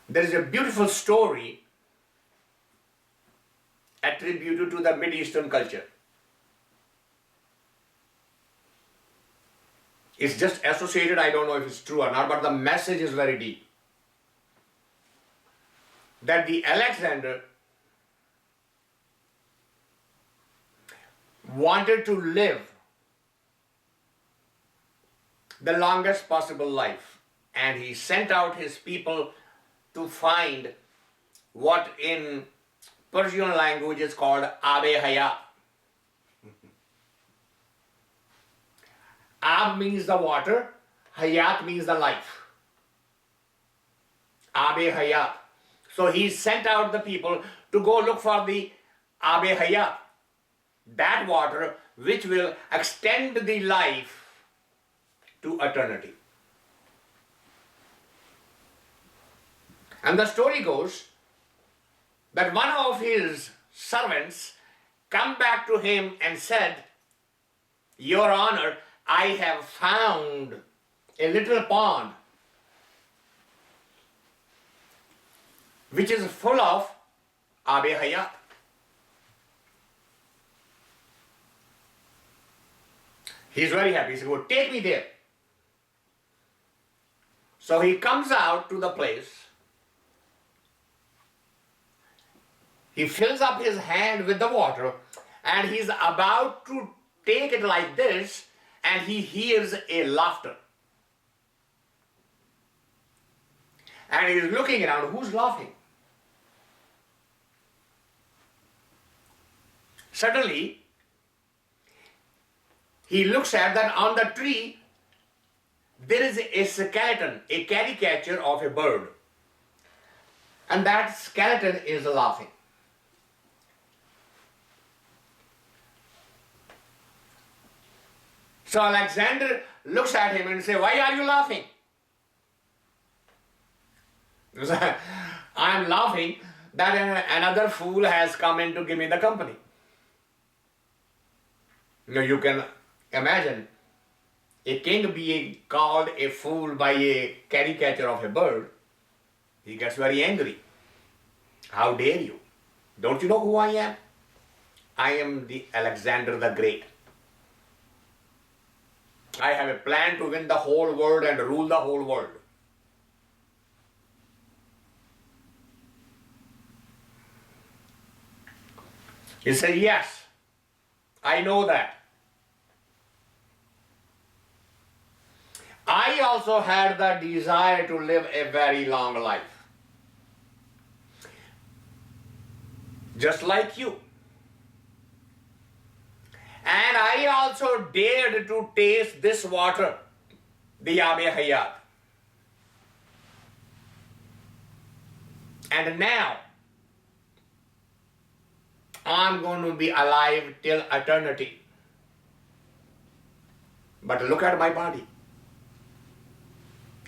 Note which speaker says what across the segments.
Speaker 1: There is a beautiful story attributed to the Mid-Eastern culture. It's just associated, I don't know if it's true or not, but the message is very deep. That the Alexander wanted to live the longest possible life, and he sent out his people to find what in Persian language is called Abe Hayat. Ab means the water, Hayat means the life. Abe Hayat. So he sent out the people to go look for the Abe Hayat, that water which will extend the life to eternity. And the story goes that one of his servants come back to him and said, Your Honor, I have found a little pond which is full of Abe Hayat. He's very happy. He said, well, take me there. So he comes out to the place. He fills up his hand with the water and he's about to take it like this, and he hears a laughter. And he's looking around, who's laughing? Suddenly, he looks at that on the tree, there is a skeleton, a caricature of a bird. And that skeleton is laughing. So Alexander looks at him and says, why are you laughing? He says, I am laughing that another fool has come in to give me the company. Now you can imagine a king being called a fool by a caricature of a bird. He gets very angry. How dare you? Don't you know who I am? I am the Alexander the Great. I have a plan to win the whole world and rule the whole world. He said, yes, I know that. I also had the desire to live a very long life. Just like you. And I also dared to taste this water, the Abe Hayat. And now, I'm going to be alive till eternity. But look at my body.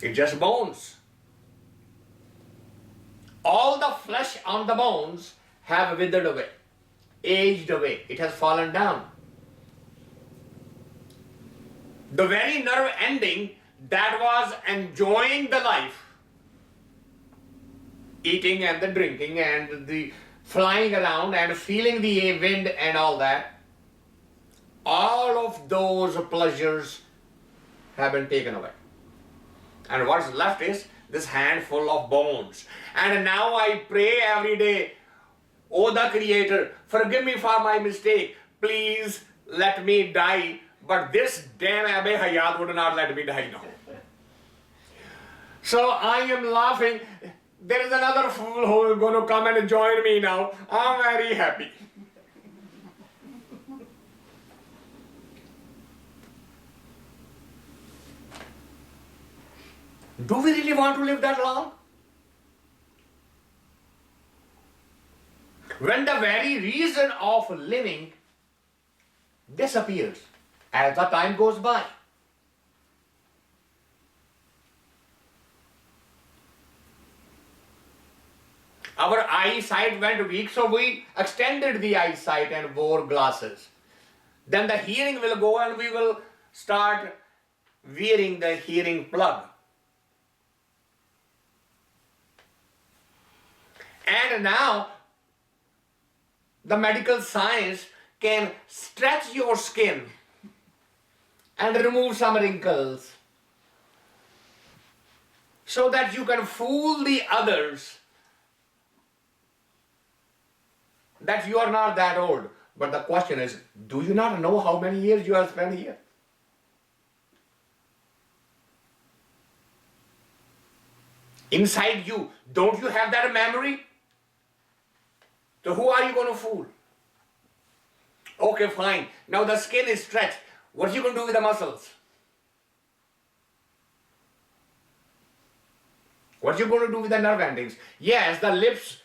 Speaker 1: It's just bones. All the flesh on the bones have withered away, aged away. It has fallen down. The very nerve ending that was enjoying the life, eating and the drinking and the flying around and feeling the wind and all that, all of those pleasures have been taken away. And what's left is this handful of bones. And now I pray every day, oh the Creator, forgive me for my mistake. Please let me die. But this damn Abe Hayat would not let me die now. So I am laughing. There is another fool who is going to come and join me now. I'm very happy. Do we really want to live that long? When the very reason of living disappears as the time goes by. Our eyesight went weak, so we extended the eyesight and wore glasses. Then the hearing will go and we will start wearing the hearing plug. And now the medical science can stretch your skin and remove some wrinkles so that you can fool the others that you are not that old. But the question is, do you not know how many years you have spent here? Inside you, don't you have that memory? So who are you going to fool? Okay, fine. Now the skin is stretched. What are you going to do with the muscles? What are you going to do with the nerve endings? Yes, the lips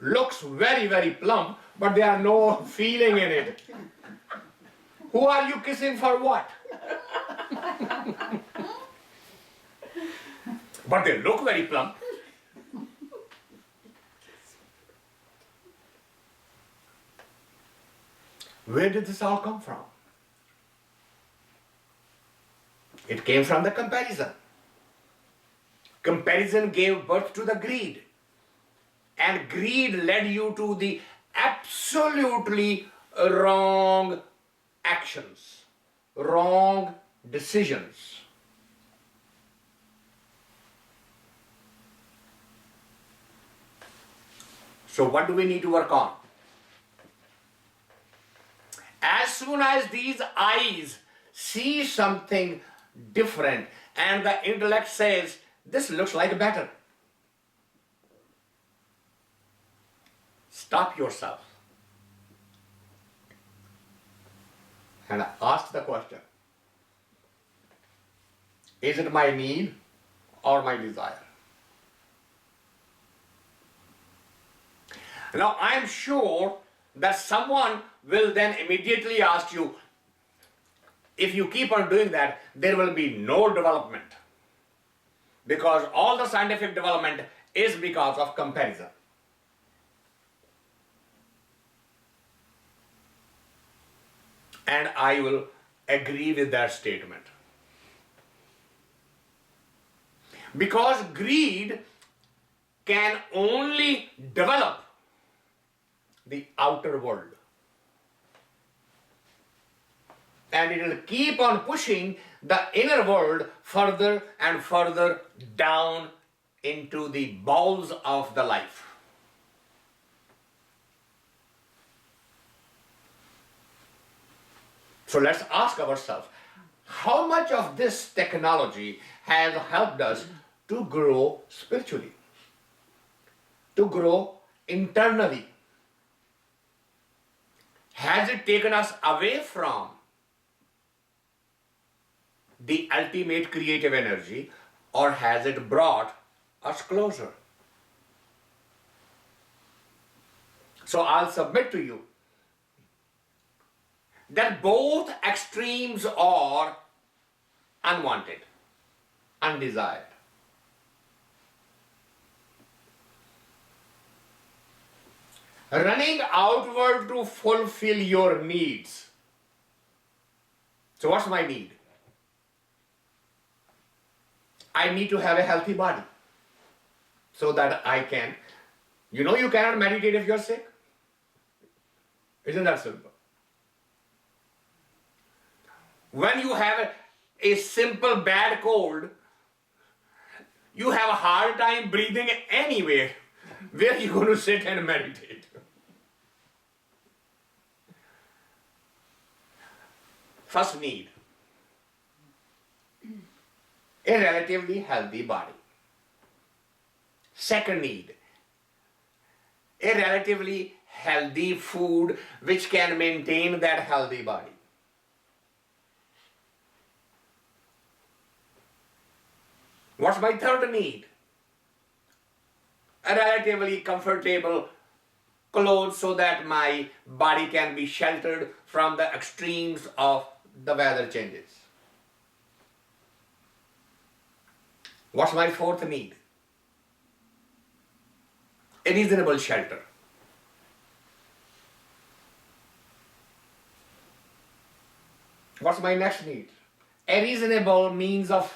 Speaker 1: looks very, very plump, but there are no feeling in it. Who are you kissing for what? But they look very plump. Where did this all come from? It came from the comparison. Comparison gave birth to the greed. And greed led you to the absolutely wrong actions, wrong decisions. So what do we need to work on? As soon as these eyes see something different and the intellect says, this looks like better, stop yourself and ask the question, is it my need or my desire? Now I am sure that someone will then immediately ask you, if you keep on doing that, there will be no development. Because all the scientific development is because of comparison. And I will agree with that statement. Because greed can only develop the outer world. And it will keep on pushing the inner world further and further down into the bowels of the life. So let's ask ourselves, how much of this technology has helped us to grow spiritually, to grow internally? Has it taken us away from the ultimate creative energy, or has it brought us closer? So I'll submit to you that both extremes are unwanted, undesired. Running outward to fulfill your needs. So what's my need? I need to have a healthy body so that I can, you know, you cannot meditate if you're sick. Isn't that simple? When you have a simple bad cold, you have a hard time breathing anywhere. Where are you going to sit and meditate? First need, a relatively healthy body. Second need, a relatively healthy food which can maintain that healthy body. What's my third need? A relatively comfortable clothes so that my body can be sheltered from the extremes of the weather changes. What's my fourth need? A reasonable shelter. What's my next need? A reasonable means of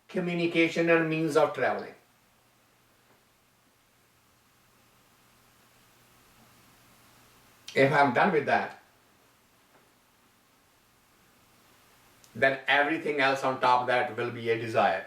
Speaker 1: communication and means of traveling. If I'm done with that, then everything else on top of that will be a desire.